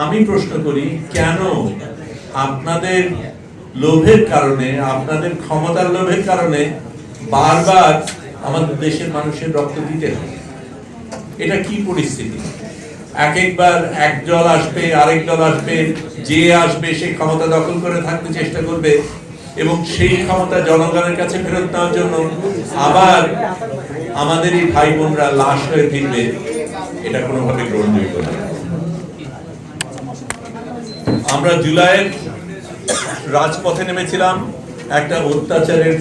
আমি প্রশ্ন করি, কেন আপনাদের লোভের কারণে, আপনাদের ক্ষমতার লোভের কারণে বারবার আমাদের দেশের মানুষের রক্ত দিতে হয়? এটা কি পরিস্থিতি? এক একবার এক দল আসবে, আরেক দল আসবে, যে আসবে সে ক্ষমতা দখল করে থাকতে চেষ্টা করবে এবং সেই ক্ষমতা জনগণের কাছে ফেরত নেওয়ার জন্য আবার আমাদের এই ভাই বোনরা লাশ হয়ে ফিরবে। এটা কোনোভাবে গ্রহণযোগ্য না। আমরা জুলাইয়ের রাজপথে নেমেছিলাম একটা অত্যাচারের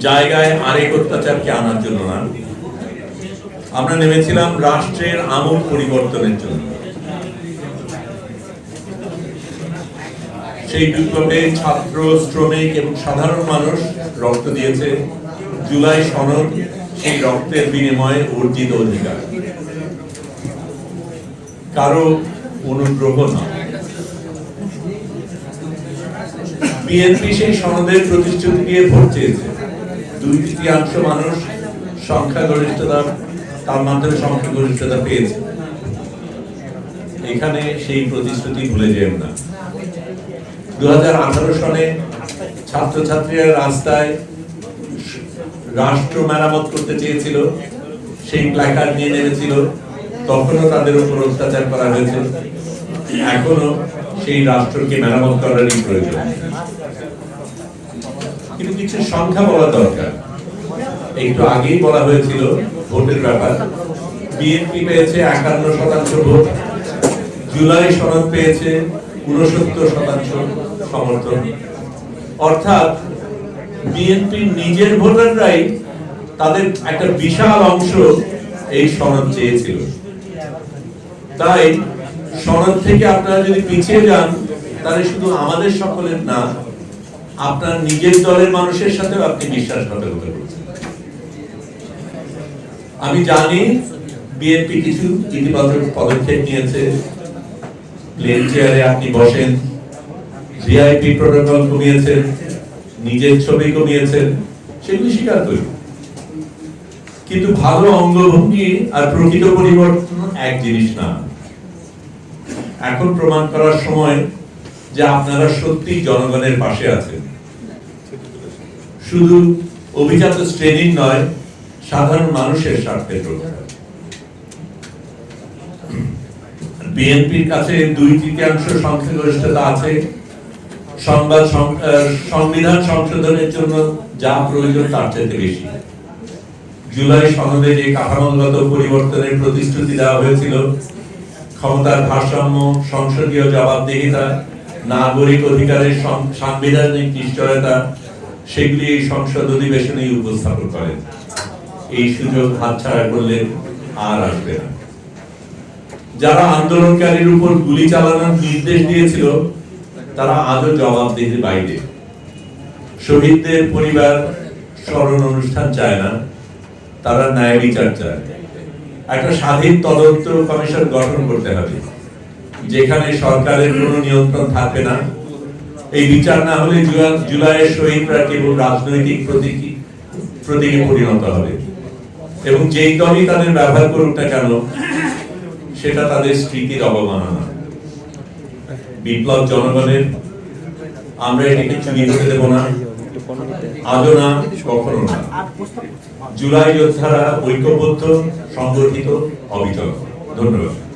জায়গায় আরেক অত্যাচারকে আনার জন্য না, আমরা নেমেছিলাম রাষ্ট্রের আমূল পরিবর্তনের জন্য। সেই বিপ্লবে ছাত্র, শ্রমিক এবং সাধারণ মানুষ রক্ত দিয়েছে। জুলাই সনদ সেই রক্তের বিনিময়ে অর্জিত অধিকার, কারো অনুগ্রহ না। বিএনপি সেই সনদের প্রতিশ্রুতি দিয়ে ভোট চেয়েছে। 2/3 মানুষ সংখ্যাগরিষ্ঠতা, তার মাধ্যমে সংখ্যাগরিষ্ঠতা পেয়েছে। এখানে সেই প্রতিশ্রুতি ভুলে যেও না। 2018 সনে ছাত্রছাত্রীরা রাস্তায় রাষ্ট্র মেরামত করতে চেয়েছিল, সেই প্ল্যাকার্ড নিয়ে নেমেছিল, তখনও তাদের উপর অত্যাচার করা হয়েছে। এখনো সেই রাষ্ট্রকে মেরামত করারই প্রয়োজন। কিন্তু কিছু সংখ্যা বলা দরকার। একটু আগেই বলা হয়েছিল ভোটের ব্যাপার, বিএনপি পেয়েছে 51% ভোট, জুলাই সনদ পেয়েছে 69% সমর্থন। অর্থাৎ বিএনপি নিজের ভোটাররাই তাদের একটা বিশাল অংশ এই সনদ চেয়েছিল। তাই সনদ থেকে আপনারা যদি পিছিয়ে যান, তাহলে শুধু আমাদের সকলের না, আপনার নিজের দলের মানুষের সাথেও আপনি বিশ্বাসঘাতকতা করছেন। আমি জানি বিএনপি কিছু ইতিবাচক পদক্ষেপ নিয়েছে। প্লেন চেয়ারে আপনি বসেন, ভিআইপি প্রোটোকল কমিয়েছেন, নিজের ছবি কমিয়েছেন, সেগুলি স্বীকার করি। কিন্তু ভালো অঙ্গভঙ্গি আর প্রকৃত পরিবর্তন এক জিনিস না। এখন প্রমাণ করার সময় যে আপনারা সত্যি জনগণের পাশে আছেন, শুধু অভিজাত শ্রেণীর নয়, সাধারণ মানুষের স্বার্থের রক্ষা। বিএনপির কাছে 2/3 সংখ্যাগরিষ্ঠতা আছে। সংবিধান সংশোধনের জন্য যা প্রয়োজন তার চাইতে বেশি। জুলাই সনদে যে কাঠামোগত পরিবর্তনের প্রতিশ্রুতি দেওয়া হয়েছিল, ক্ষমতার ভারসাম্য, সংসদীয় জবাবদিহিতা, নাগরিক অধিকারের সাংবিধানিক নিশ্চয়তা, সেগুলি এই সংসদ অধিবেশনেই উপস্থাপন করেন। এই সুযোগ হাতছাড়া করলে আর আসবে না। যারা আন্দোলনকারীর উপর গুলি চালানোর নির্দেশ দিয়েছিল, তারা আজও জবাবদিহির বাইরে। শহীদদের পরিবার স্মরণ অনুষ্ঠান চায় না, তারা ন্যায় বিচার চায়। একটা স্বাধীন তদন্ত কমিশন গঠন করতে হবে, যেখানে সরকারের কোনো নিয়ন্ত্রণ থাকবে না। এই বিচার না হলে জুলাইয়ের শহীদরা কেবল রাজনৈতিক প্রতীকে পরিণত হবে এবং যেই দলই তাদের ব্যবহার করুক না কেন, সেটা তাদের স্মৃতির অবমাননা। বিপ্লব জনগণের, আমরা এটাকে চুরি হতে দেব না, আজও না, কখনো না। জুলাই যোদ্ধারা ঐক্যবদ্ধ, সংগঠিত, অবিচল। ধন্যবাদ।